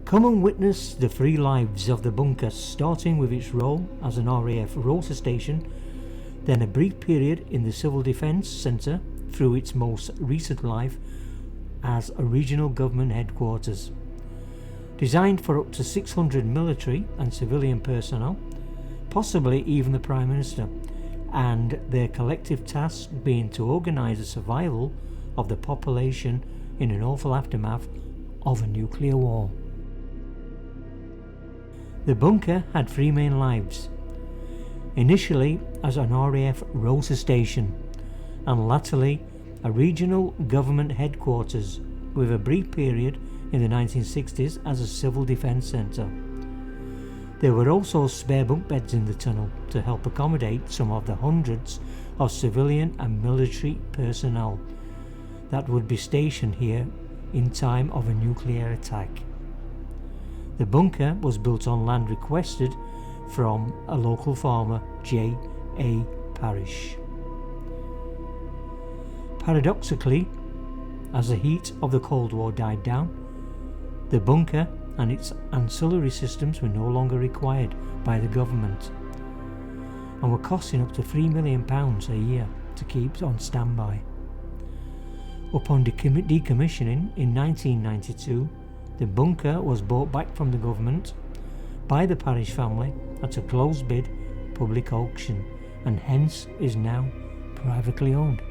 Come and witness the 3 lives of the bunker, starting with its role as an RAF rota station, then a brief period in the Civil Defence Centre through its most recent life as a regional government headquarters. Designed for up to 600 military and civilian personnel, possibly even the Prime Minister, and their collective task being to organise the survival of the population in an awful aftermath of a nuclear war. The bunker had 3 main lives, initially as an RAF rota station and latterly a regional government headquarters, with a brief period in the 1960s as a civil defence centre. There were also spare bunk beds in the tunnel to help accommodate some of the hundreds of civilian and military personnel that would be stationed here in time of a nuclear attack. The bunker was built on land requested from a local farmer, J. A. Parish. Paradoxically, as the heat of the Cold War died down, the bunker and its ancillary systems were no longer required by the government and were costing up to £3 million a year to keep on standby. Upon decommissioning in 1992, the bunker was bought back from the government by the Parish family at a closed bid public auction and hence is now privately owned.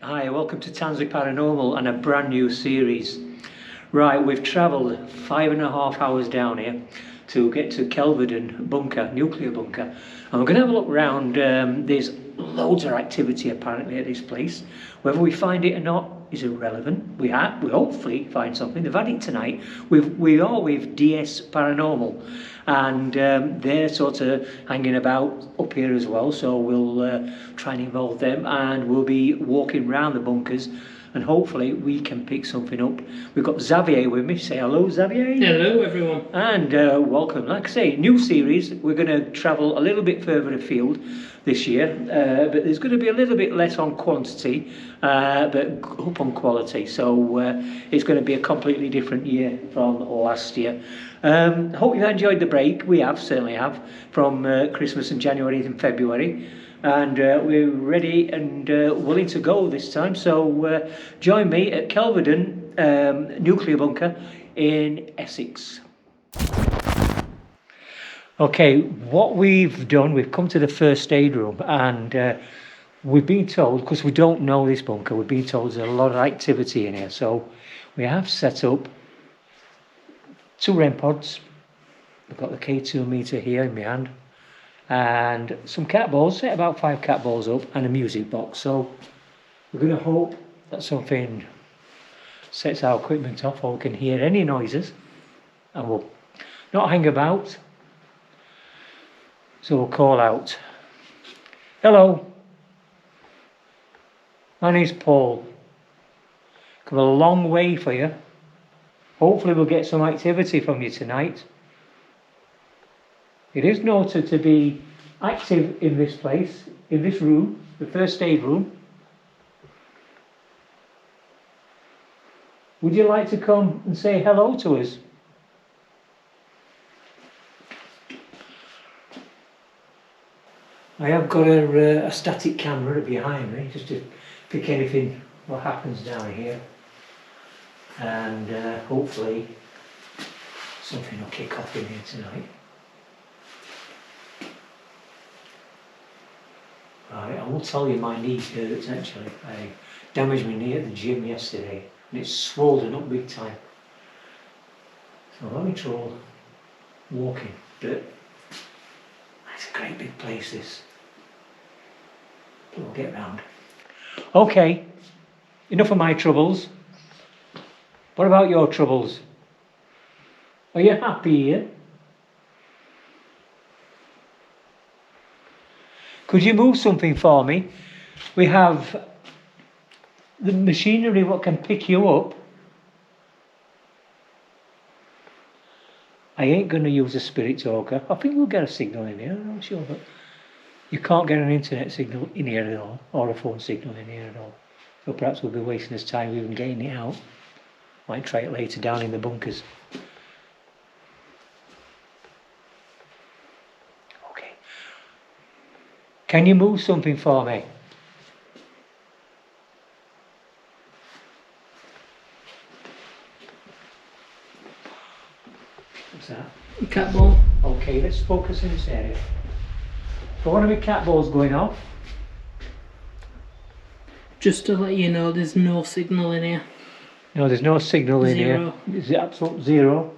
Hi, welcome to Tansley Paranormal and a brand new series. Right, we've travelled 5.5 hours down here to get to Kelvedon bunker, nuclear bunker, and we're going to have a look around. There's loads of activity apparently at this place. Whether we find it or not is irrelevant. We hopefully find something. They've had it tonight. We are with DS Paranormal, and they're sort of hanging about up here as well, so we'll try and involve them, and we'll be walking around the bunkers and hopefully we can pick something up. We've got Xavier with me. Say hello, Xavier. Hello everyone. And welcome. Like I say, new series. We're going to travel a little bit further afield this year, but there's going to be a little bit less on quantity, but up on quality. So it's going to be a completely different year from last year. Hope you enjoyed the break. We certainly have, from Christmas and January and February. And we're ready and willing to go this time. So join me at Kelvedon nuclear bunker in Essex. Okay, what we've done, we've come to the first aid room, and we've been told, because we don't know this bunker, we've been told there's a lot of activity in here. So we have set up 2 REM pods. We've got the K2 meter here in my hand, and some cat balls, set about 5 cat balls up, and a music box. So we're going to hope that something sets our equipment off, or we can hear any noises, and we'll not hang about. So we'll call out, hello, my name's Paul. Come a long way for you. Hopefully we'll get some activity from you tonight. It is noted to be active in this place, in this room, the first aid room. Would you like to come and say hello to us? I have got a static camera behind me, just to pick anything what happens down here, and hopefully something will kick off in here tonight. Right, I will tell you my knee hurts actually. I damaged my knee at the gym yesterday and it's swollen up big time. So let me try walking, but it's a great big place this. But we'll get round. Okay, enough of my troubles. What about your troubles? Are you happy here? Could you move something for me? We have the machinery what can pick you up. I ain't going to use a spirit talker. I think we'll get a signal in here, I'm not sure, but you can't get an internet signal in here at all, or a phone signal in here at all. So perhaps we'll be wasting this time even getting it out. Might try it later down in the bunkers. Okay. Can you move something for me? What's that? Cat ball. Okay, let's focus in this area. So one of my cat balls going off. Just to let you know, there's no signal in here. No, there's no signal in Zero. here. It's absolute zero.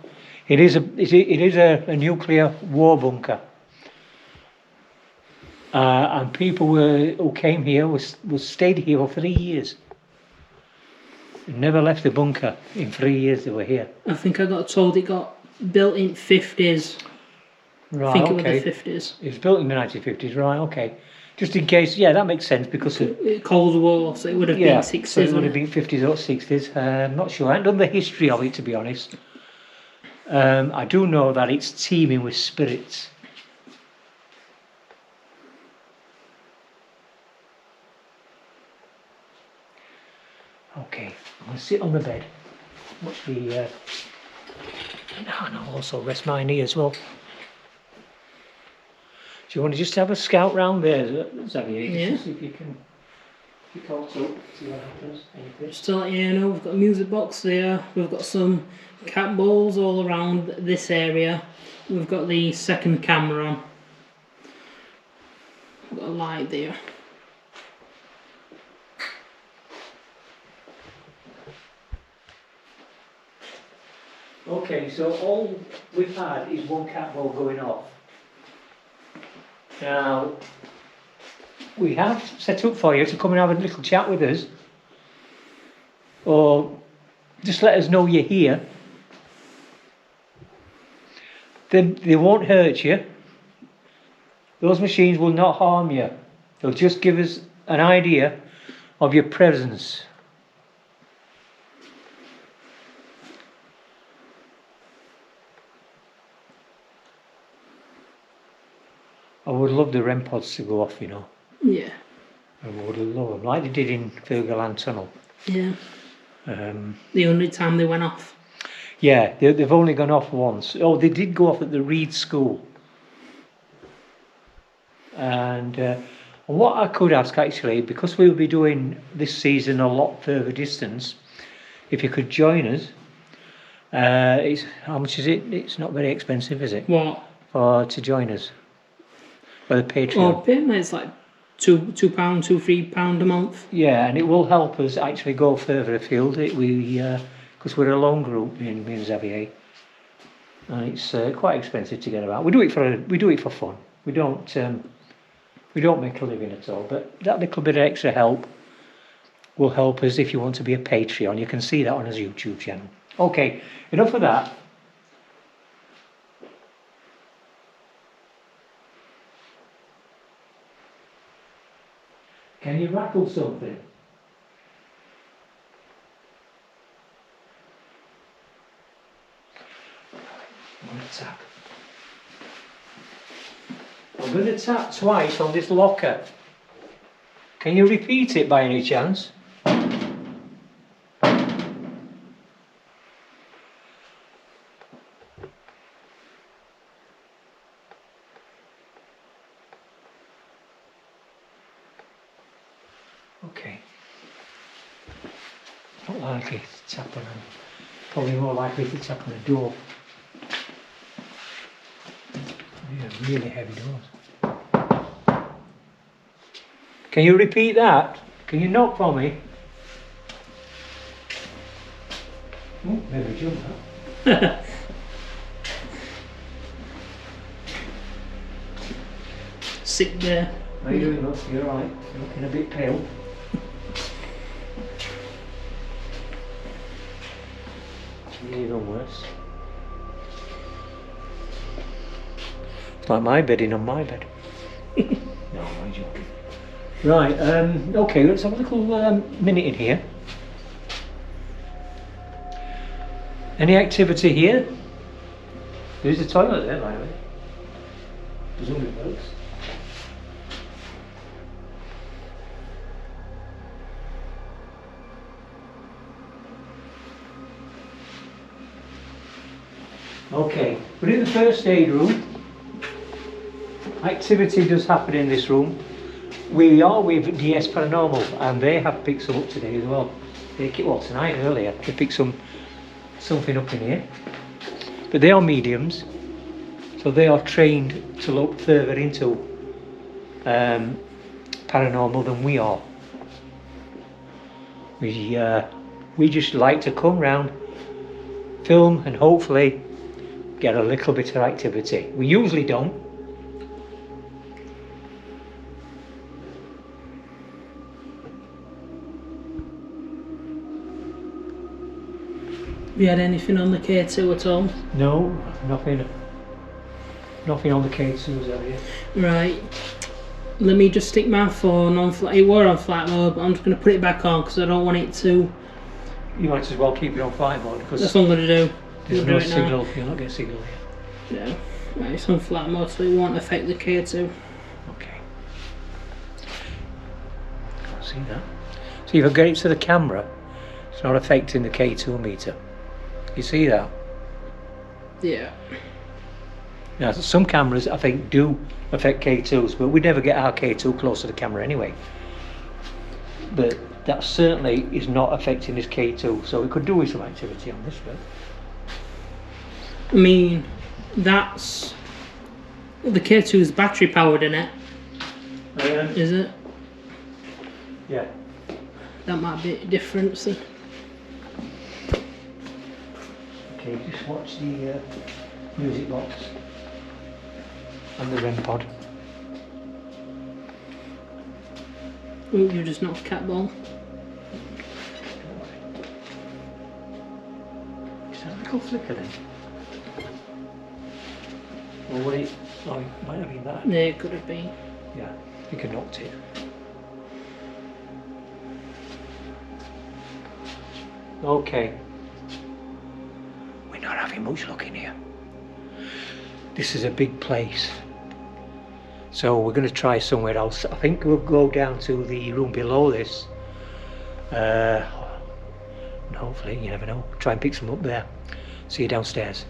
It is a nuclear war bunker. And people who came here was stayed here for 3 years. Never left the bunker in 3 years they were here. I think I got told it got built in 50s. Right, I think okay. it was the 50s. It was built in the 1950s, right, okay. Just in case, yeah, that makes sense because of, Cold War, so it would have been 60s. So it would have been 50s or 60s. I'm not sure. I haven't done the history of it, to be honest. I do know that it's teeming with spirits. Okay, I'm going to sit on the bed. Watch the... and I'll also rest my knee as well. Do you want to just have a scout round there, Xavier? Yeah. See if you can pick out up, see what happens. Anything. Just to let you know, we've got a music box there, we've got some cat balls all around this area, we've got the second camera on, we've got a light there. Okay, so all we've had is one cat ball going off. Now, we have set up for you to come and have a little chat with us, or just let us know you're here. They won't hurt you. Those machines will not harm you. They'll just give us an idea of your presence. I would love the REM pods to go off, you know. Yeah. I would love them, like they did in Fergaland Tunnel. Yeah. The only time they went off. Yeah, they've only gone off once. Oh, they did go off at the Reed School. And what I could ask actually, because we'll be doing this season a lot further distance, if you could join us. How much is it? It's not very expensive, is it? What? To join us. For the Patreon. Well, payment is like £2, £3 a month. Yeah, and it will help us actually go further afield. Because we're a long group, me and Xavier, and it's quite expensive to get about. We do it for fun. We don't make a living at all. But that little bit of extra help will help us if you want to be a Patreon. You can see that on his YouTube channel. Okay, enough of that. Can you rattle something? I'm going to tap. I'm going to tap twice on this locker. Can you repeat it by any chance? Okay. Not likely to tap on them. Probably more likely to tap on the door. These are really heavy doors. Can you repeat that? Can you knock for me? Oh, maybe jump that. Sit there. How are you doing, love? You're alright. You're looking a bit pale. Even worse. It's like my bedding on my bed. No, I'm joking. Right, okay, let's have a little minute in here. Any activity here? There's a toilet there, by the way. Presumably it works. Okay, but in the first aid room, activity does happen in this room. We are with DS Paranormal and they have picked some up today as well. Well, tonight earlier, they picked something up in here. But they are mediums, so they are trained to look further into paranormal than we are. We just like to come round, film and hopefully get a little bit of activity. We usually don't. Have you had anything on the K2 at all? No, nothing on the K2s area. Right. Let me just stick my phone on flight. It were on flight mode, but I'm just going to put it back on because I don't want it to. You might as well keep it on flight mode because That's what I'm going to do. there's no signal. You'll not get signal here. Yeah. Right, it's on flight mode, so it won't affect the K2. Okay. Can't see that. So if I get it to the camera, it's not affecting the K2 meter. You see that? Yeah. Now, some cameras I think do affect K2s, but we never get our K2 close to the camera anyway. But that certainly is not affecting this K2, so we could do with some activity on this bit. I mean, that's the K2 is battery powered in it. Is it? Yeah. That might be different. See? Okay, just watch the music box and the REM pod. Oh, you just knocked a cat ball. Is that a little flicker then? Or would it? Oh, it might have been that. Yeah, it could have been. Yeah, I think I knocked it. Okay. We're not having much luck in here. This is a big place. So we're going to try somewhere else. I think we'll go down to the room below this. And hopefully, you never know, try and pick some up there. See you downstairs.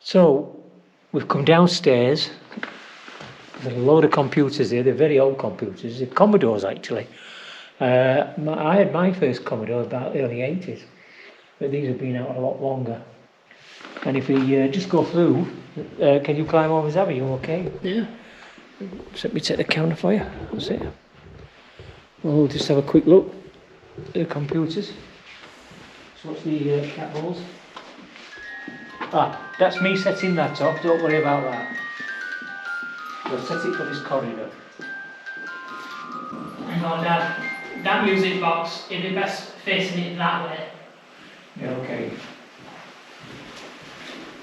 So we've come downstairs. There's a load of computers here. They're very old computers. They're Commodores actually. I had my first Commodore about early 80s, but these have been out a lot longer. And if we just go through, can you climb over? Are you okay? Yeah. So let me take the counter for you. That's it. We'll just have a quick look at the computers. So what's the cat balls? Ah, that's me setting that up, don't worry about that. We'll set it for this corridor. Hang on, Dad. That music box, it'd be best facing it that way. Yeah, okay.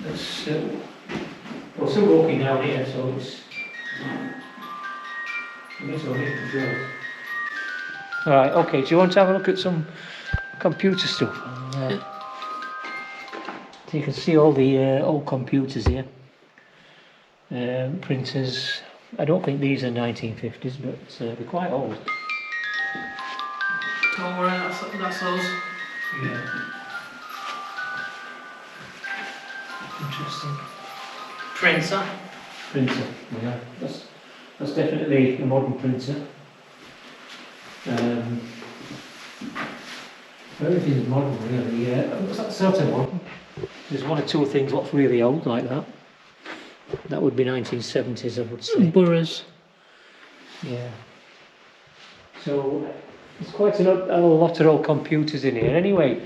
Let's, we're still walking down here, so it's only control. Alright, okay, do you want to have a look at some computer stuff? So you can see all the old computers here. Printers. I don't think these are 1950s, but they're quite old. Don't worry, that's us. Yeah. Interesting. Printer. Printer, yeah. That's definitely a modern printer. Everything's modern really, yeah. That's sort of modern. There's one or two things what's really old like that. That would be 1970s, I would say. Boroughs. Yeah. So there's quite a lot of old computers in here. Anyway,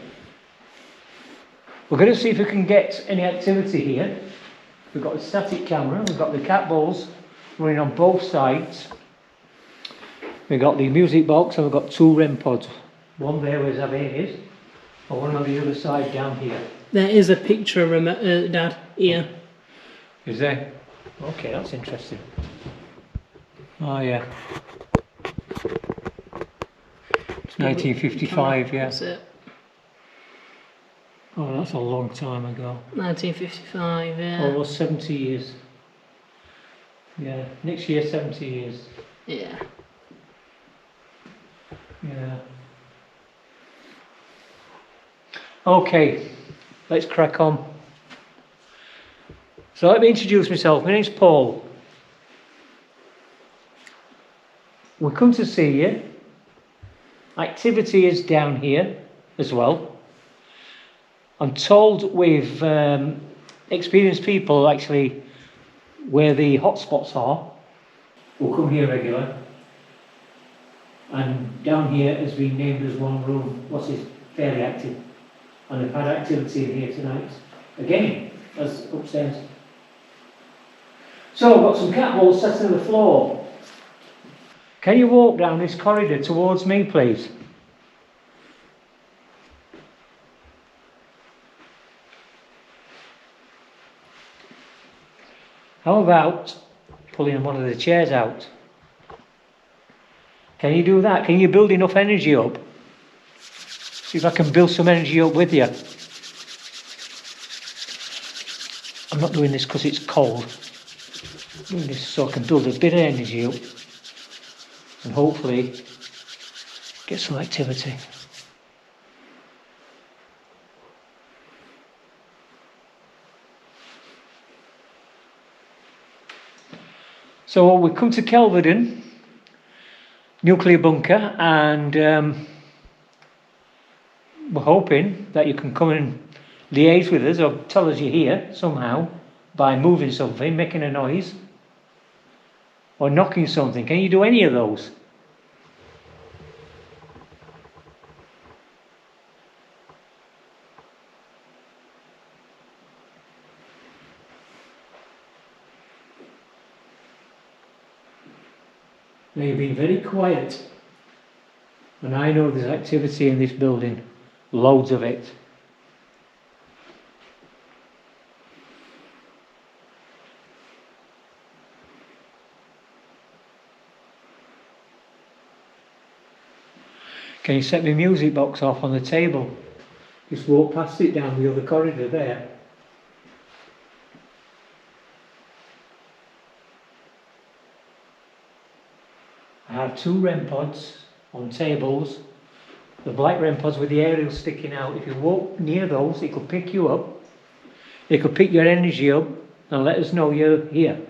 we're going to see if we can get any activity here. We've got a static camera, we've got the cat balls running on both sides. We've got the music box and we've got 2 REM pods. One there where Xavier is, and one on the other side down here. There is a picture of Dad here. Is there? Okay, that's interesting. Oh yeah. It's 1955, yeah. That's it. Oh, that's a long time ago. 1955, yeah. Almost 70 years. Yeah, next year 70 years. Yeah. Yeah. Okay, let's crack on. So let me introduce myself. My name's Paul. We come to see you. Activity is down here as well. I'm told we've experienced people actually where the hotspots are. We'll come here regular. And down here has been named as one room, what is fairly active. And I've had activity in here tonight. Again, as upstairs. So I've got some cat balls set on the floor. Can you walk down this corridor towards me, please? How about pulling one of the chairs out? Can you do that? Can you build enough energy up? See if I can build some energy up with you. I'm not doing this because it's cold. I'm doing this so I can build a bit of energy up and hopefully get some activity. So we come to Kelvedon nuclear bunker, and we're hoping that you can come and liaise with us or tell us you're here somehow by moving something, making a noise, or knocking something. Can you do any of those? Now you've been very quiet, and I know there's activity in this building, loads of it. Can you set the music box off on the table? Just walk past it down the other corridor there. I have 2 REM pods on tables. The black REM pods with the aerials sticking out. If you walk near those, it could pick you up. It could pick your energy up and let us know you're here.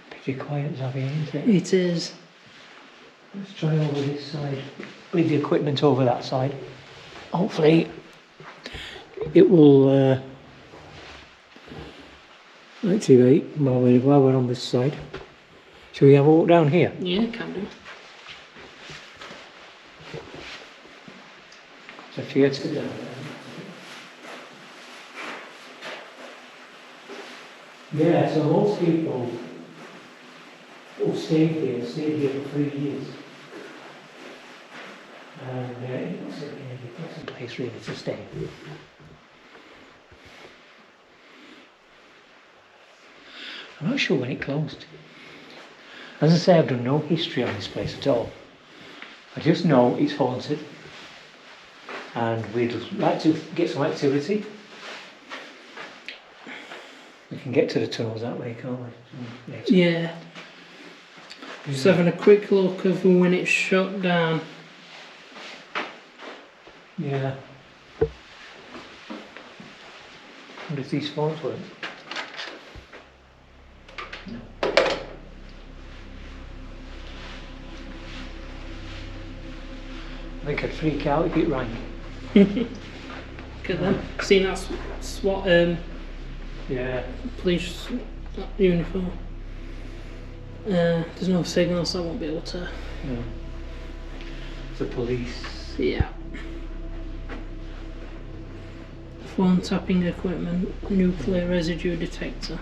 Pretty quiet, Xavier, isn't it? It is. Let's try over this side. Leave the equipment over that side. Hopefully it will activate while we're on this side. Shall we have a walk down here? Yeah, can do. It's a theatre down there. Yeah, so most people who stayed here for 3 years. And it looks like a pleasant place really to stay. I'm not sure when it closed. As I say, I've done no history on this place at all. I just know it's haunted, and we'd like to get some activity. We can get to the tunnels that way, can't we? Yeah. Just having a quick look of when it's shut down. Yeah. Wonder if these phones work. No. I think I'd freak out if it rang. Look at them. Seen that SWAT Yeah. police uniform. There's no signal, so I won't be able to. No. The police. Yeah. Phone tapping equipment, nuclear residue detector.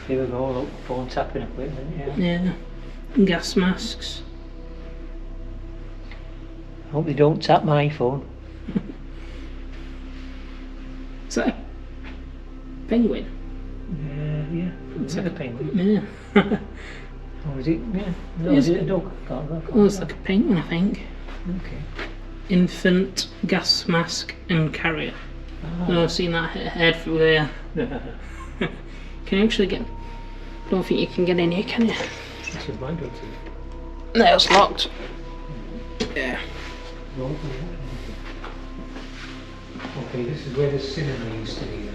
Here we go, look, phone tapping equipment, yeah. Yeah. Gas masks. I hope they don't tap my phone. Is that a penguin? Yeah. It's like a penguin. Yeah. Or is it? Yeah. No, Yes. is it a dog? Can't Well, it's like a penguin, I think. Okay. Infant gas mask and carrier. Ah. No, I've seen that head through there. Can you actually get? I don't think you can get in here, can you? This is my dog too. No, it's locked. Yeah. Okay, this is where the cinema used to be.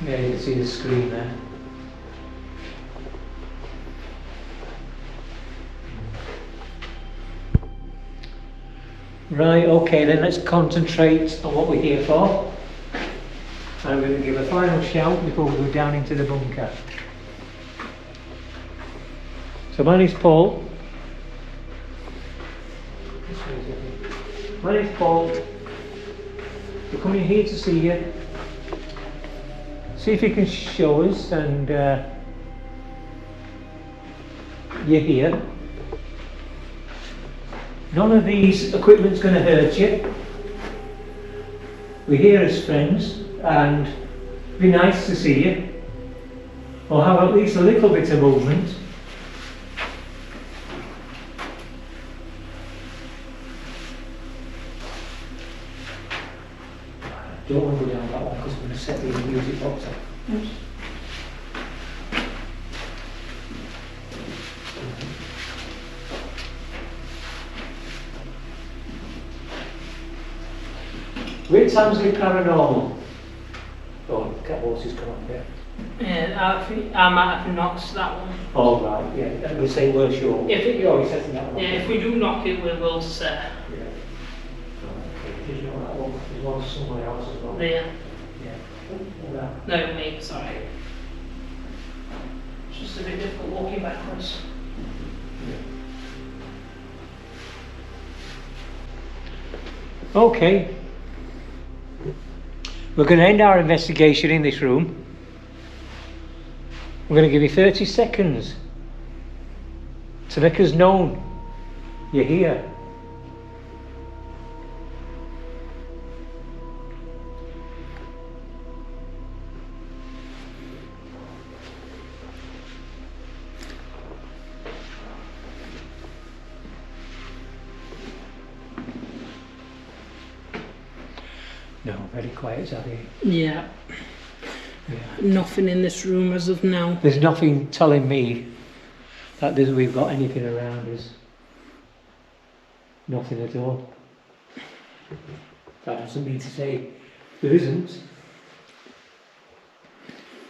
Yeah, you can see the screen there. Right, okay, then let's concentrate on what we're here for. I'm going to give a final shout before we go down into the bunker. So my name's Paul. My name's Paul. We're coming here to see you. See if you can show us, and you're here. None of these equipment's going to hurt you. We're here as friends, and it'd be nice to see you, or have at least a little bit of movement. I don't want to go down that one because I'm going to set the music box up. Oops. We're Tansley Paranormal. Oh, cat horses come up here. Yeah, I might have knocked that one. Oh, right, yeah. We say we're sure. If it- You're always setting that one. Yeah, if we do knock it, we will Yeah. Okay. Did you know that one? There's one somewhere else as well. there. Yeah. Oh, No, me, sorry. It's just a bit difficult walking backwards. Okay. We're going to end our investigation in this room. We're going to give you 30 seconds to make us known you're here. No, very quiet out here. Yeah. Yeah. Nothing in this room as of now. There's nothing telling me that we've got anything around us. Nothing at all. That doesn't mean to say there isn't.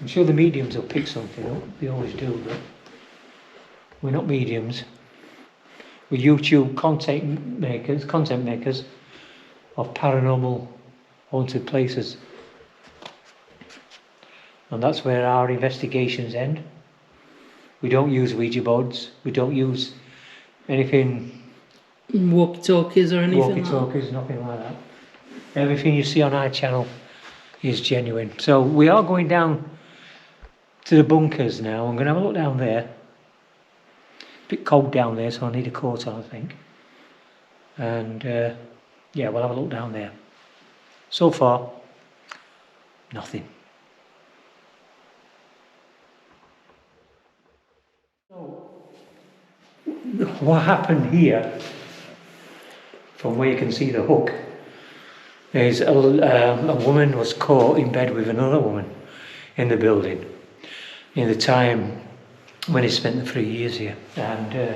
I'm sure the mediums will pick something up. They always do, but we're not mediums. We're YouTube content makers of paranormal haunted places. And that's where our investigations end. We don't use Ouija boards. We don't use anything, Walkie-talkies or anything walkie-talkies, nothing like that. Everything you see on our channel is genuine. So we are going down to the bunkers now. I'm going to have a look down there. A bit cold down there, so I need a coat on, I think. And Yeah, we'll have a look down there. So far, nothing. So, what happened here, from where you can see the hook, is a woman was caught in bed with another woman in the building in the time when he spent the 3 years here, and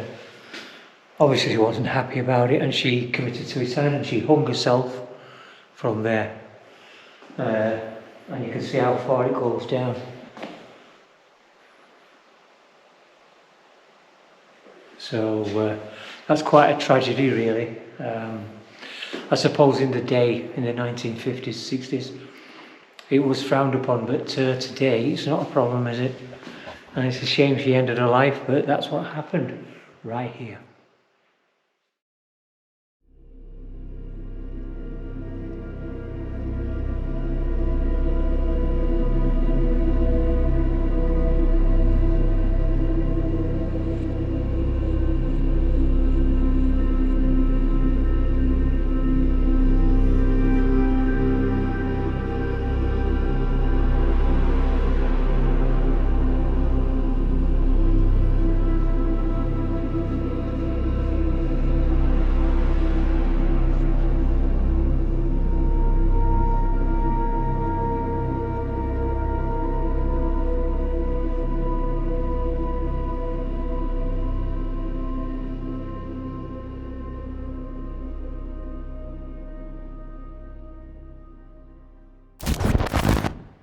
obviously she wasn't happy about it, and she committed suicide and she hung herself from there, and you can see how far it goes down. So that's quite a tragedy, really. I suppose in the day, in the 1950s, 60s, it was frowned upon, but today it's not a problem, is it? And it's a shame she ended her life, but that's what happened right here.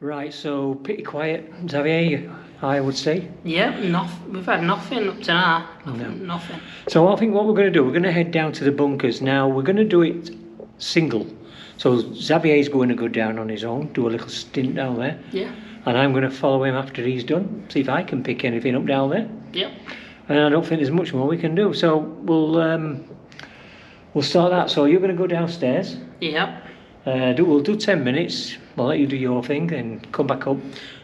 Right, so pretty quiet, Xavier, I would say. Yeah, we've had nothing up to now. Nothing. So I think what we're going to do, we're going to head down to the bunkers. Now, we're going to do it single. So Xavier's going to go down on his own, do a little stint down there. Yeah. And I'm going to follow him after he's done, see if I can pick anything up down there. Yep. And I don't think there's much more we can do. So we'll start that. So you're going to go downstairs. Yep. We'll do 10 minutes. We'll let you do your thing and come back up,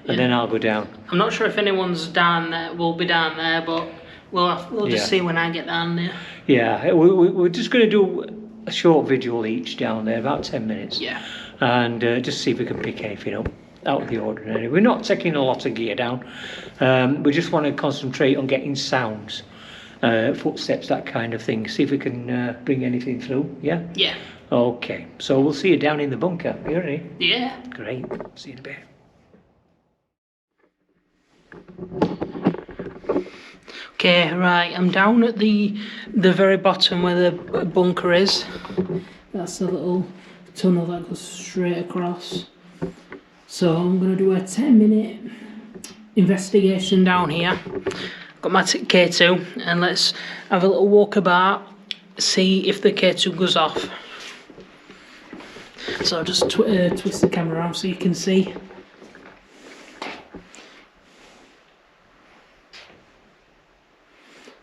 and then I'll go down. I'm not sure if anyone's down there. Will be down there, but we'll just see when I get down there. Yeah, we're just going to do a short video each down there, about 10 minutes. Yeah. And just see if we can pick anything up out of the ordinary. We're not taking a lot of gear down. We just want to concentrate on getting sounds, footsteps, that kind of thing. See if we can bring anything through. Yeah. Yeah. Okay, so we'll see you down in the bunker. Are you ready? Yeah. Great. See you in a bit. Okay, right. I'm down at the very bottom where the bunker is. That's a little tunnel that goes straight across. So I'm gonna do a 10-minute investigation down here. Got my K2, and let's have a little walk about, see if the K2 goes off. So I'll just twist the camera around so you can see.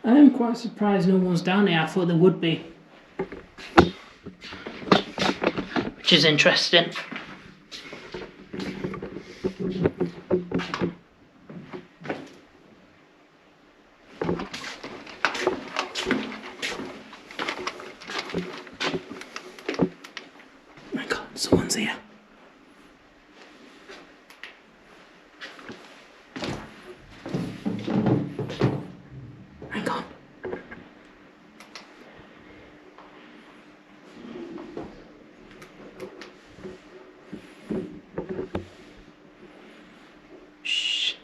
I am quite surprised no one's down here. I thought there would be. Which is interesting. Oh my God, someone's here. Hang on. Shh.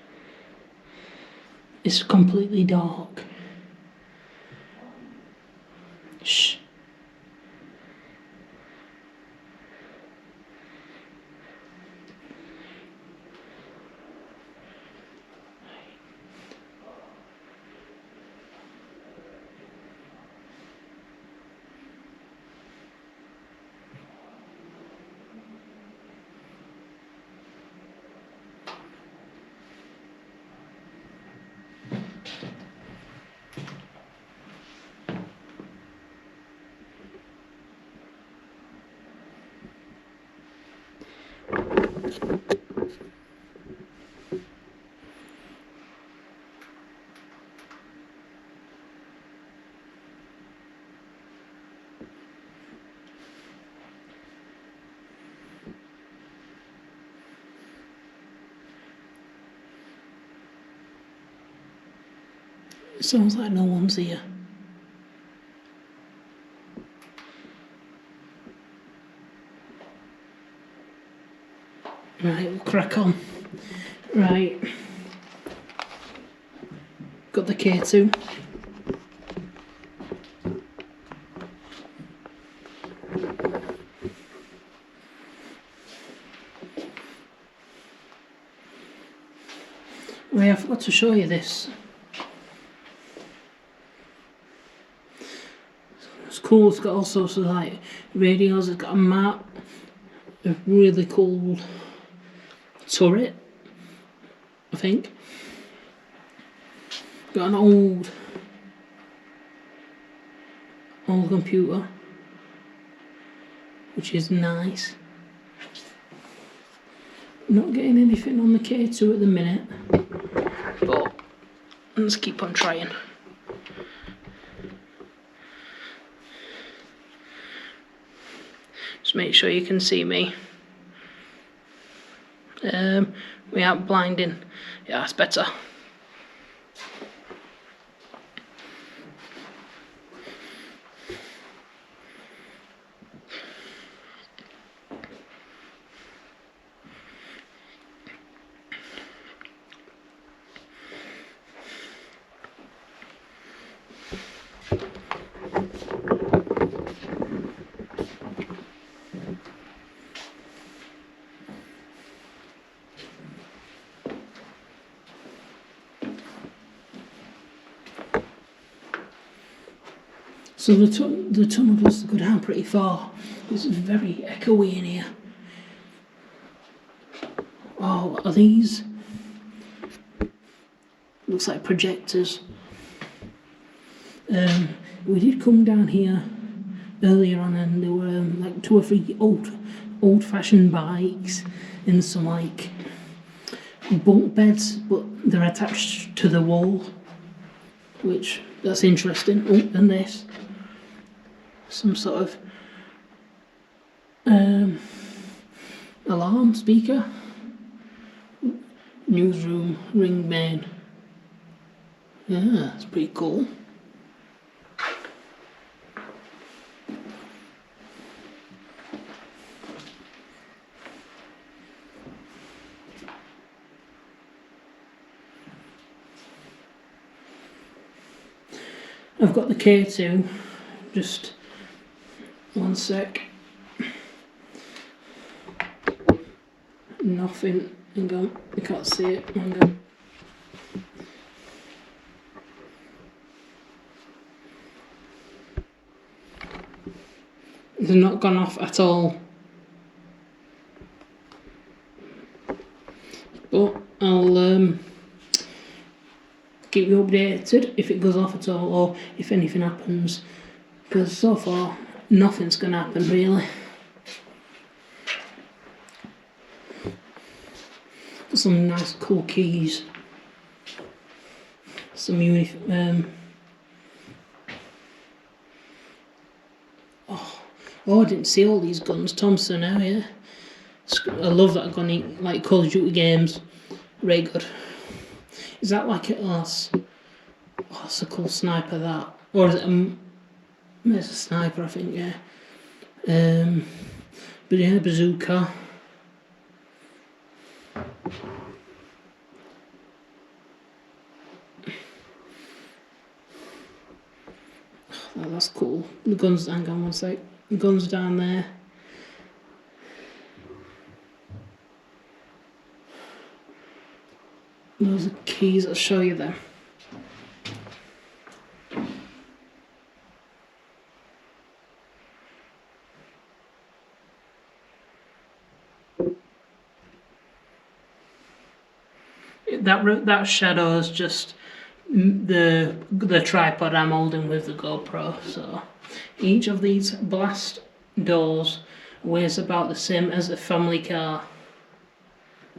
It's completely dark. Shh. It sounds like no one's here. Right, we'll crack on. Right. Got the K2. I forgot to show you this. It's cool, it's got all sorts of like radios, it's got a map, a really cool turret, I think. Got an old computer, which is nice. Not getting anything on the K2 at the minute, but let's keep on trying. Just make sure you can see me. We aren't blinding. Yeah, that's better. So the tunnel does go down pretty far. It's very echoey in here. Oh, are these? Looks like projectors. We did come down here earlier on, and there were like 2 or 3 old-fashioned bikes and some like bunk beds, but they're attached to the wall, which that's interesting. Oh, and this. Some sort of alarm speaker. Newsroom, ring main. Yeah, it's pretty cool. I've got the K2, just one sec. Nothing, hang on, you can't see it, hang on. It's not gone off at all. But I'll keep you updated if it goes off at all, or if anything happens, because so far nothing's gonna happen really. Got some nice cool keys, some oh, I didn't see all these guns. Thompson now, yeah. I love that gun in like Call of Duty games. Very good. Is that like it? Oh, that's a cool sniper, that. Or is it it's a sniper, I think, yeah. But yeah, bazooka. Oh, that's cool. The guns, hang on one sec. The guns down there. Those are keys, I'll show you them. That shadow is just the tripod I'm holding with the GoPro. So each of these blast doors weighs about the same as a family car.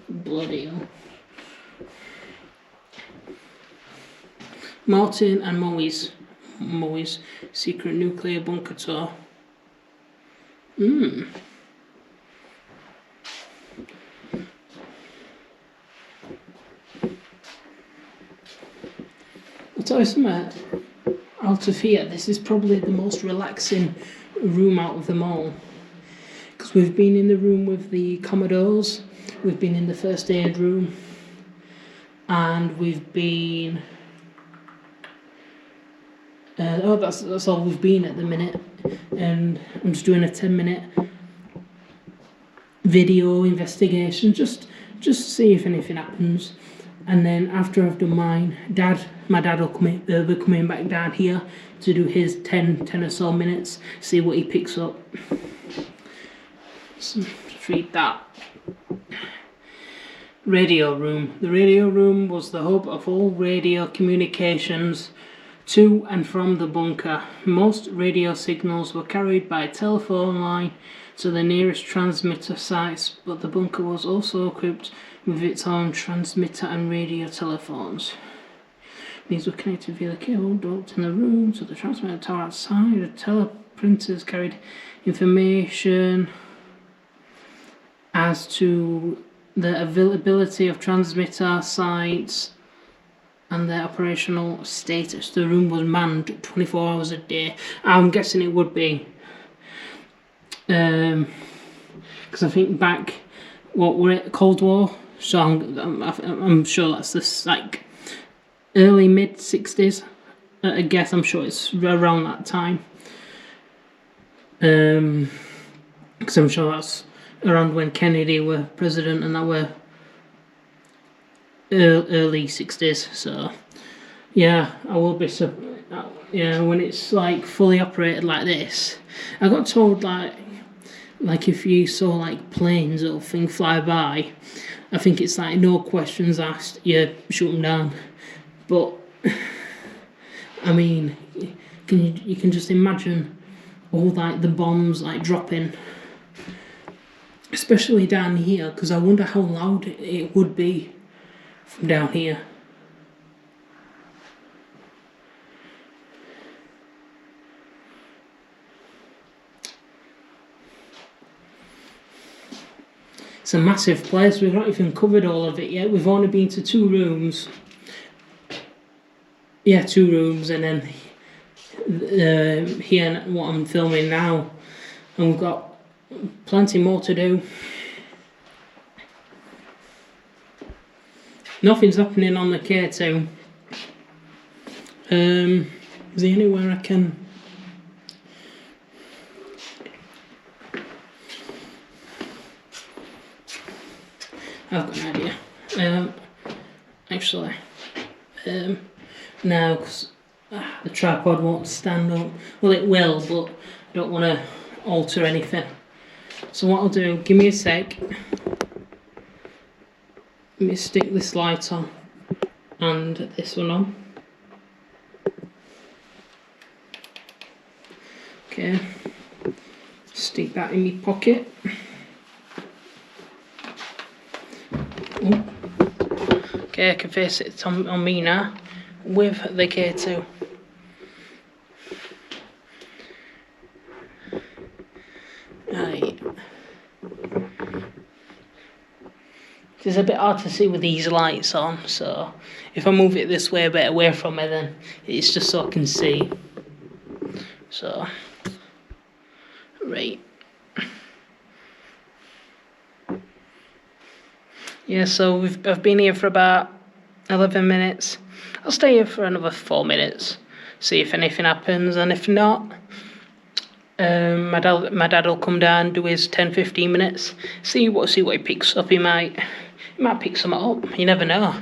Bloody hell. Martin and Moe's secret nuclear bunker tour. We'll tell you something. Out of here, this is probably the most relaxing room out of them all. Because we've been in the room with the Commodores, we've been in the first aid room, and we've been... that's all we've been at the minute. And I'm just doing a 10-minute video investigation, just to see if anything happens. And then after I've done mine, my dad will come in, be coming back down here to do his 10 or so minutes, see what he picks up. So, just read that. Radio room. The radio room was the hub of all radio communications to and from the bunker. Most radio signals were carried by telephone line to the nearest transmitter sites, but the bunker was also equipped with its own transmitter and radio telephones. These were connected via the cable duct in the room to the transmitter tower outside. The teleprinters carried information as to the availability of transmitter sites and their operational status. The room was manned 24 hours a day. I'm guessing it would be. Because I think back, what were it, Cold War? So I'm sure that's this, like, early mid 60s. I guess I'm sure it's around that time. Because I'm sure that's around when Kennedy were president, and that were early 60s. So yeah, I will be when it's like fully operated like this. I got told like if you saw like planes or things fly by, I think it's like no questions asked, you shoot them down. But I mean, you can just imagine all like the bombs like dropping, especially down here, because I wonder how loud it would be from down here. It's a massive place. We've not even covered all of it yet. We've only been to 2 rooms. Yeah, 2 rooms, and then here what I'm filming now, and we've got plenty more to do. Nothing's happening on the K2. Is there anywhere I can... I've got an idea. Actually, no, because the tripod won't stand up. Well, it will, but I don't want to alter anything. So what I'll do, give me a sec. Let me stick this light on and this one on. Okay, stick that in my pocket. Oh. Okay, I can face it on me now with the K2. Right. It's a bit hard to see with these lights on, so if I move it this way a bit away from it, then it's just so I can see. So, right. Yeah, so I've been here for about 11 minutes. I'll stay here for another 4 minutes, see if anything happens, and if not, my dad will come down, do his 10-15 minutes, see what he picks up. He might pick something up. You never know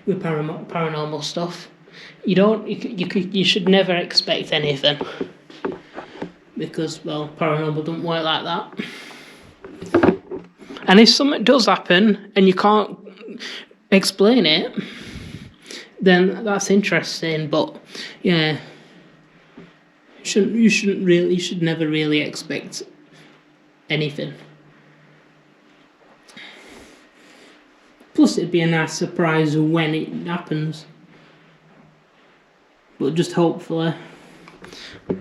with paranormal stuff. You should never expect anything, because, well, paranormal don't work like that. And if something does happen and you can't explain it, then that's interesting. But yeah, you should never really expect anything. Plus, it'd be a nice surprise when it happens. But just hopefully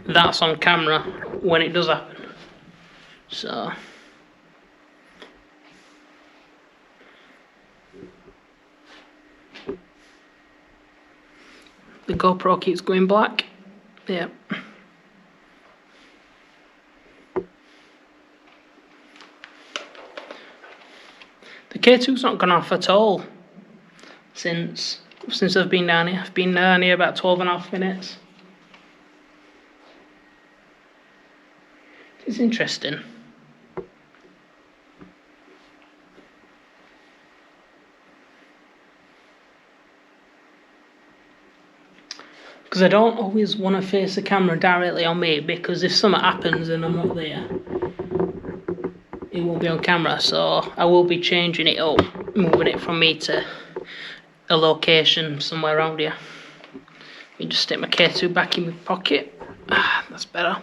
that's on camera when it does happen. So. The GoPro keeps going black. Yeah. The K2's not gone off at all since I've been down here. I've been down here about 12.5 minutes. It's interesting. Because I don't always want to face the camera directly on me, because if something happens and I'm not there, it won't be on camera. So I will be changing it up, moving it from me to a location somewhere around here. Let me just stick my K2 back in my pocket. That's better.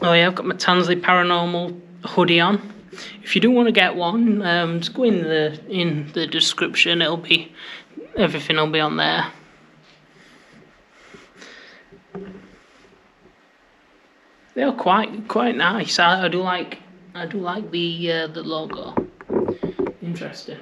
Oh yeah, I've got my Tansley Paranormal hoodie on. If you do want to get one, just go in the description. Everything will be on there. They're quite nice. I do like the logo. Interesting.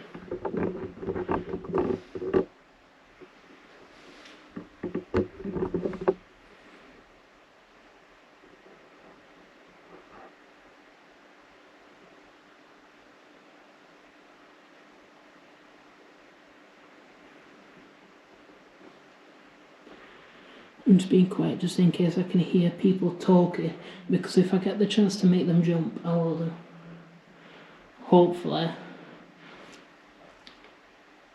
I'm just being quiet just in case I can hear people talking, because if I get the chance to make them jump, I will do. Hopefully.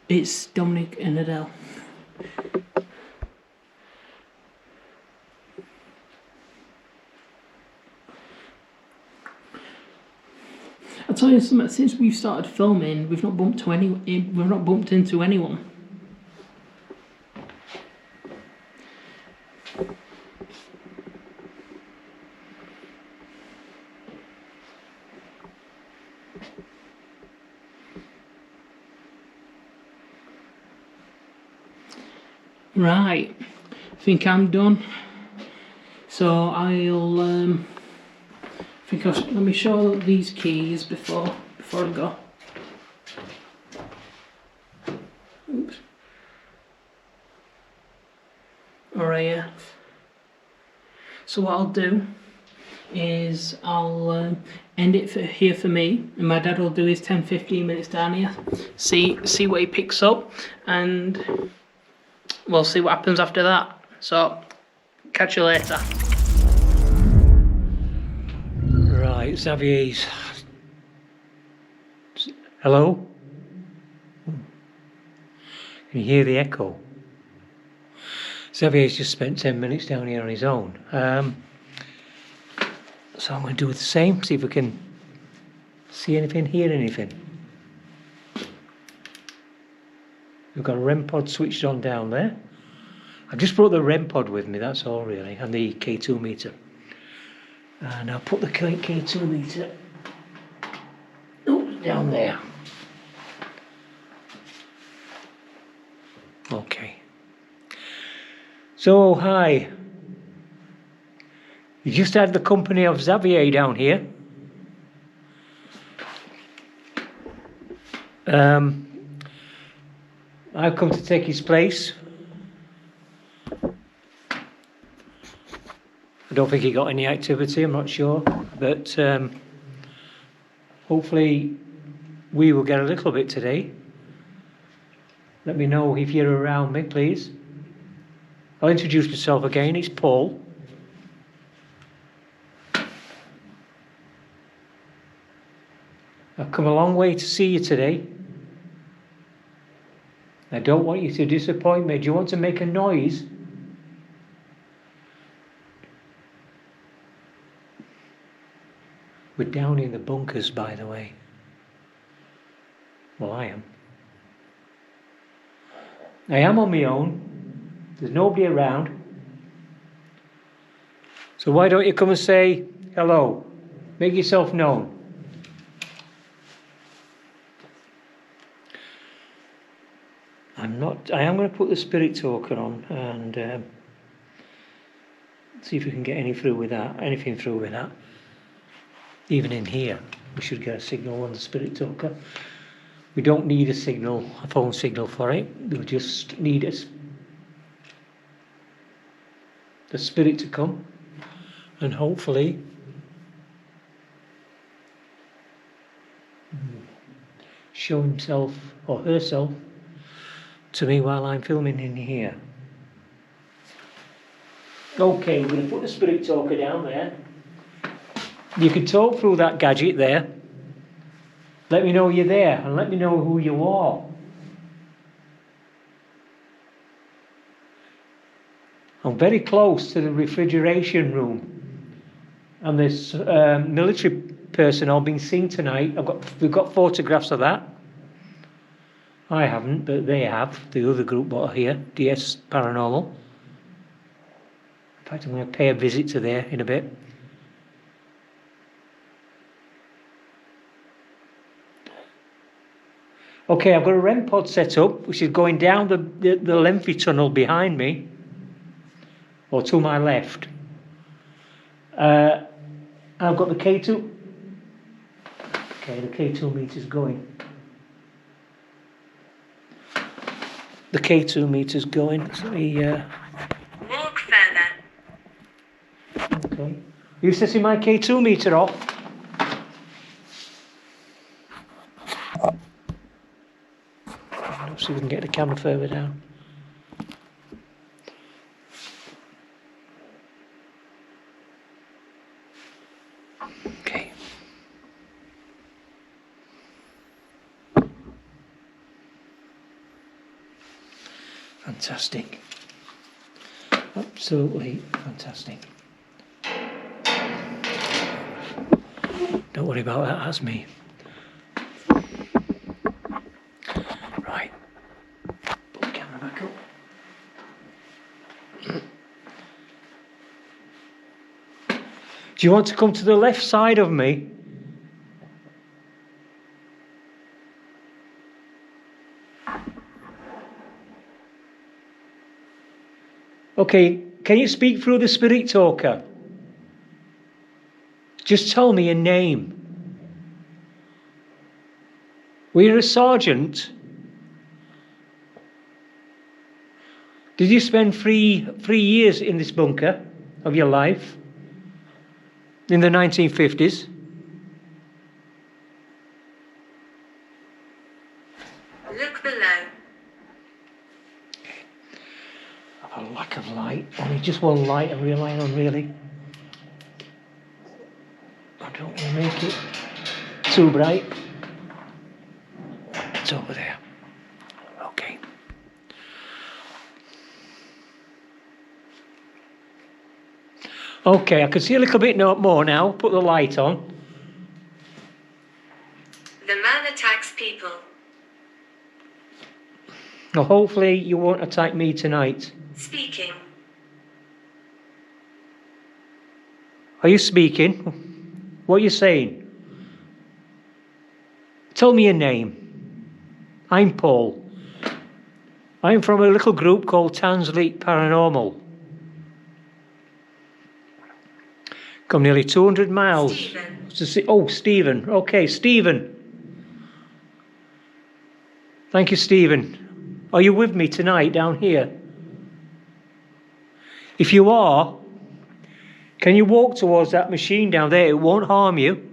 It's Dominic and Adele. I'll tell you something, since we've started filming, we've not bumped into anyone. Right, I think I'm done. So let me show these keys before I go. Oops. Alright, yeah. So what I'll do is I'll end it here for me, and my dad will do his 10-15 minutes down here. See what he picks up, and we'll see what happens after that. So, catch you later. Right, Xavier's. Hello? Can you hear the echo? Xavier's just spent 10 minutes down here on his own. So I'm going to do the same, see if we can see anything, hear anything. We've got a REM pod switched on down there. I've just brought the REM pod with me, that's all really, and the K2 meter. And I'll put the K2 meter down there. Okay. So, hi. You just had the company of Xavier down here. I've come to take his place. I don't think he got any activity, I'm not sure, but hopefully we will get a little bit today. Let me know if you're around me, please. I'll introduce myself again, it's Paul. I've come a long way to see you today. I don't want you to disappoint me. Do you want to make a noise? We're down in the bunkers, by the way. Well, I am. I am on my own. There's nobody around. So why don't you come and say hello? Make yourself known. I am going to put the spirit token on and see if we can get anything through with that. Even in here, we should get a signal on the spirit token. We don't need a signal, a phone signal for it. We'll just need the spirit to come and hopefully show himself or herself to me while I'm filming in here. Okay, we're going to put the spirit talker down there. You can talk through that gadget there. Let me know you're there and let me know who you are. I'm very close to the refrigeration room, and this military personnel being seen tonight. We've got photographs of that. I haven't, but they have. The other group that are here, DS Paranormal. In fact, I'm going to pay a visit to there in a bit. Okay, I've got a REM pod set up, which is going down the lengthy tunnel behind me, or to my left. I've got the K2. Okay, the K2 meter's going. The K2 meter's going. So walk further. Okay. You setting my K2 meter off? Let's see if we can get the camera further down. Okay. Fantastic. Absolutely fantastic. Don't worry about that, that's me. Right. Put the camera back up. Do you want to come to the left side of me? Okay, can you speak through the spirit talker? Just tell me your name. Were you a sergeant? Did you spend three years in this bunker of your life? In the 1950s? Look below. I've a lack of light. Only just one light I'm relying on, really. I don't want to make it too bright. It's over there. Okay. Okay, I can see a little bit more now. Put the light on. The man attacks people. Now, hopefully you won't attack me tonight. Speaking. Are you speaking? What are you saying? Tell me your name. I'm Paul. I'm from a little group called Tansley Paranormal. Come nearly 200 miles Stephen. to see. Oh, Stephen. Okay, Stephen. Thank you, Stephen. Are you with me tonight down here? If you are, can you walk towards that machine down there? It won't harm you.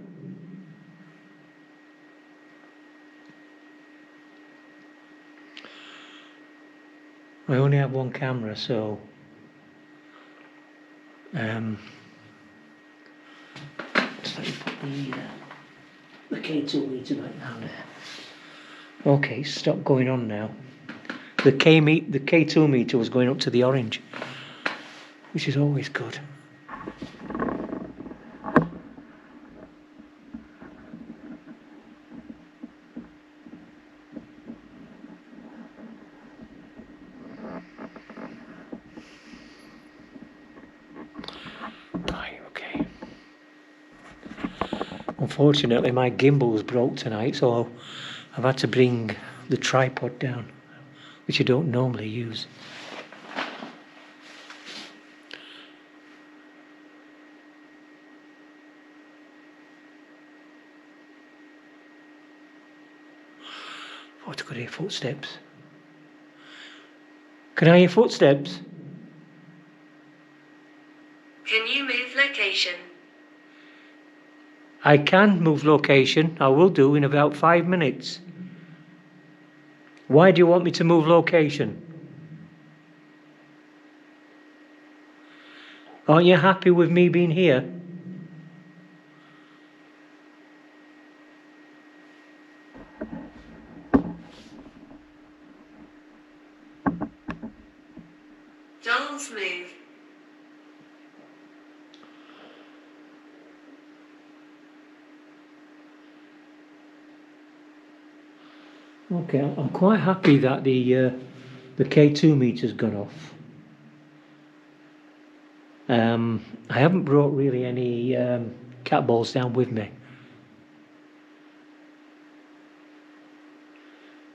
I only have one camera, so just let me put the K2 meter back down there. Okay, stop going on now. The K2 meter was going up to the orange, which is always good. Right, okay. Unfortunately, my gimbal's broke tonight, so I've had to bring the tripod down, which I don't normally use. I could hear footsteps. Can I hear footsteps? Can you move location? I can move location. I will do in about 5 minutes. Why do you want me to move location? Aren't you happy with me being here? Dolls move. Okay, I'm quite happy that the K2 meter's gone off. I haven't brought really any cat balls down with me.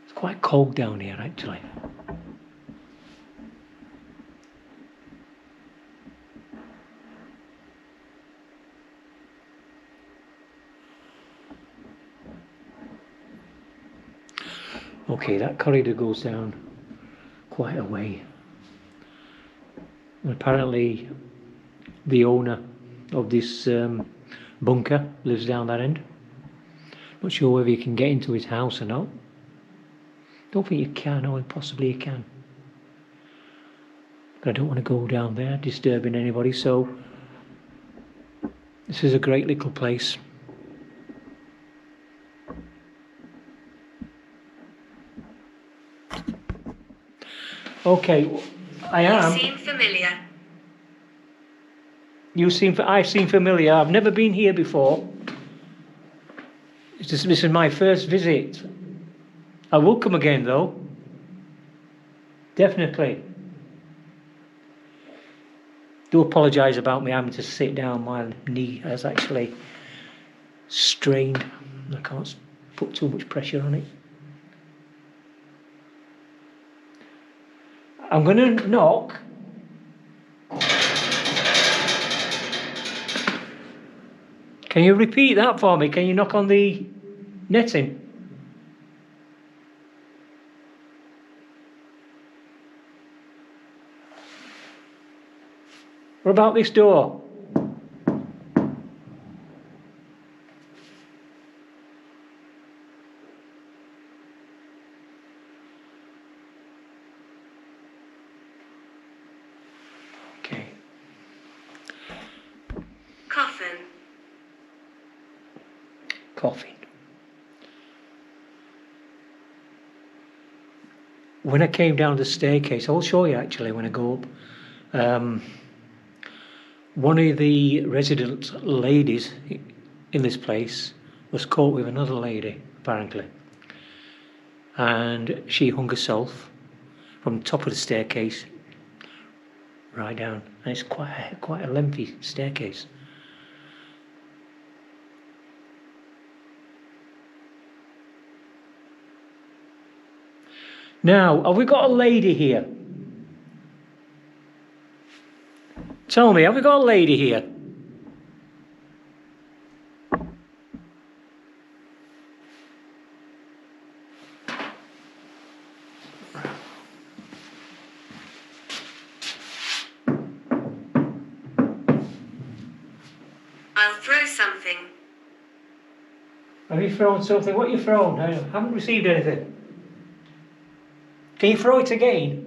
It's quite cold down here actually. Okay, that corridor goes down quite a way. And apparently the owner of this bunker lives down that end. Not sure whether you can get into his house or not. Don't think you can, or possibly you can. But I don't want to go down there disturbing anybody, so this is a great little place. Okay, I am. You seem familiar. I seem familiar. I've never been here before. This is my first visit. I will come again though. Definitely. Do apologise about me having to sit down. My knee has actually strained. I can't put too much pressure on it. I'm going to knock. Can you repeat that for me? Can you knock on the netting? What about this door? Okay. Coffin. Coffin. When I came down the staircase, I'll show you actually when I go up. One of the resident ladies in this place was caught with another lady, apparently. And she hung herself from the top of the staircase right down. And it's quite a lengthy staircase. Now, have we got a lady here? Tell me, have we got a lady here? I'll throw something. Have you thrown something? What you thrown? I haven't received anything. Can you throw it again?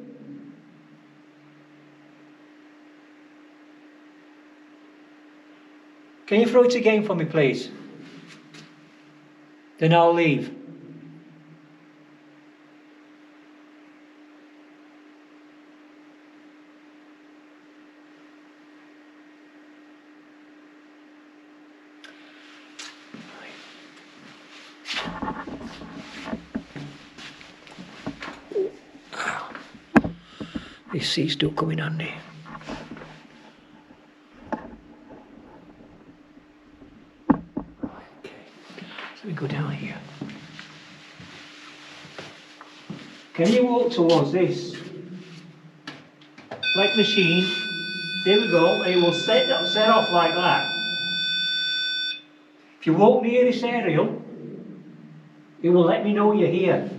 Can you throw it again for me, please? Then I'll leave. This seat's still coming handy. Okay, so we go down here. Can you walk towards this black machine? There we go, and it will set off like that. If you walk near this aerial, it will let me know you're here.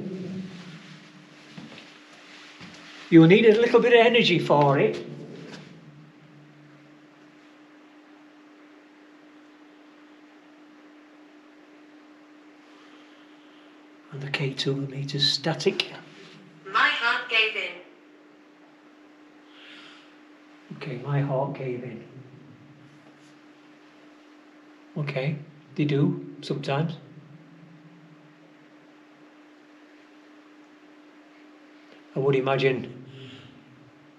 You'll need a little bit of energy for it. And the K2 meter's static. My heart gave in. Okay, my heart gave in. Okay, they do sometimes. I would imagine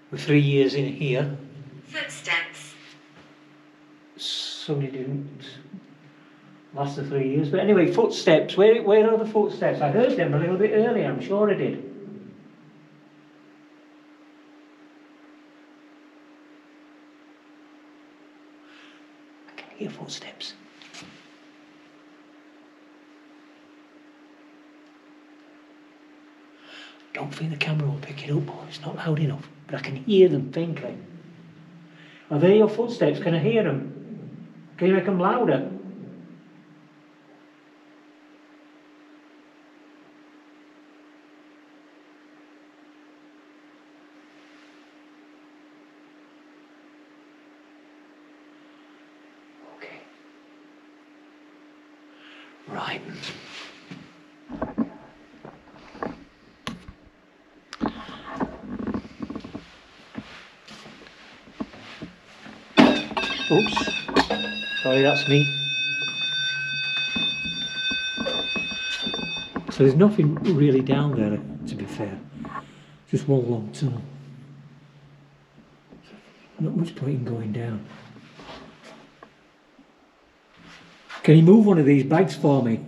with 3 years in here, Footsteps. somebody didn't last the 3 years. But anyway, footsteps. Where are the footsteps? I heard them a little bit earlier, I'm sure I did. I can hear footsteps. Don't think the camera will pick it up, it's not loud enough, but I can hear them faintly. Are they your footsteps? Can I hear them? Can you make them louder? Okay. Right. Oops, sorry, that's me. So there's nothing really down there, to be fair. Just one long tunnel. Not much point in going down. Can you move one of these bags for me?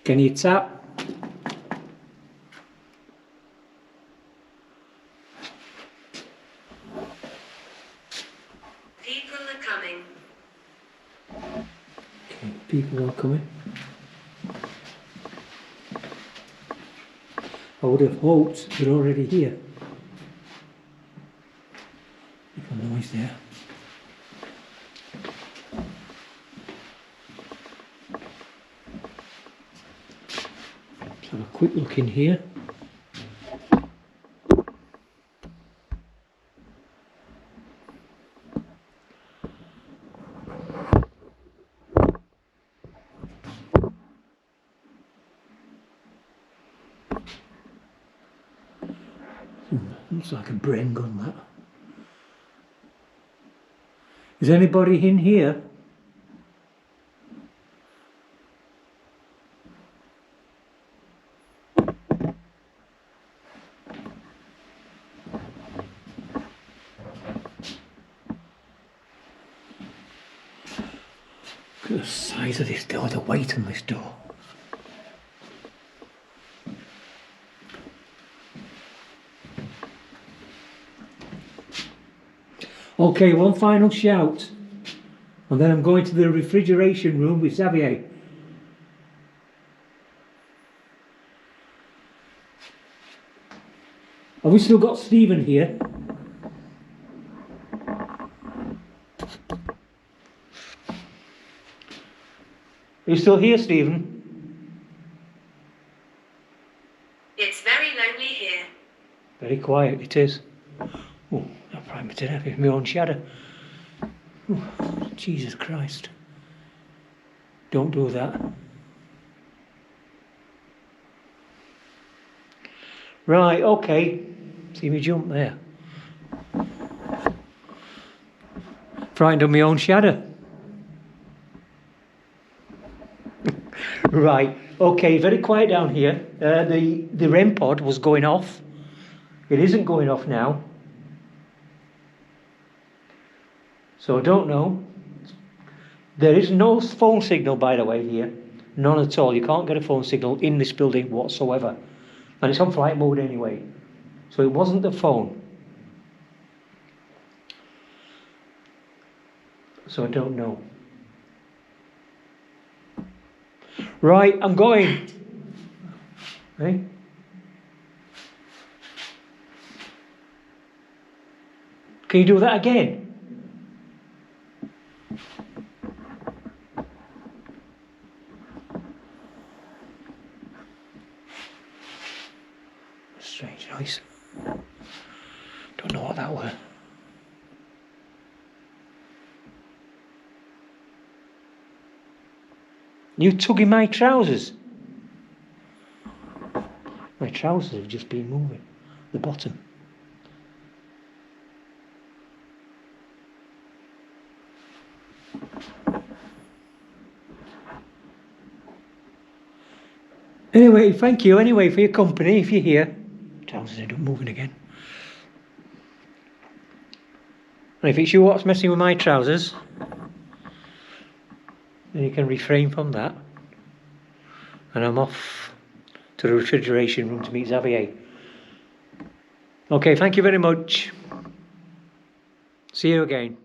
Can you tap? People are coming. Okay, people are coming. I would have hoped they're already here. Little noise there. Let's have a quick look in here. Looks like a brain gun, that. Is anybody in here? Look at the size of this door, the weight on this door. Okay, one final shout, and then I'm going to the refrigeration room with Xavier. Have we still got Stephen here? Are you still here, Stephen? It's very lonely here. Very quiet, it is. Oh, that frightened me to death with my own shadow. Oh, Jesus Christ. Don't do that. Right, okay. See me jump there. Frightened of my own shadow. Right, okay, very quiet down here. The REM pod was going off. It isn't going off now. So I don't know. There is no phone signal, by the way, here. None at all. You can't get a phone signal in this building whatsoever. And it's on flight mode anyway. So it wasn't the phone. So I don't know. Right, I'm going. Hey? Can you do that again? Strange noise. Don't know what that were. You tugging my trousers? My trousers have just been moving. The bottom. Anyway, thank you anyway for your company if you're here. Trousers end up moving again. And if it's you what's messing with my trousers, then you can refrain from that. And I'm off to the refrigeration room to meet Xavier. Okay, thank you very much. See you again.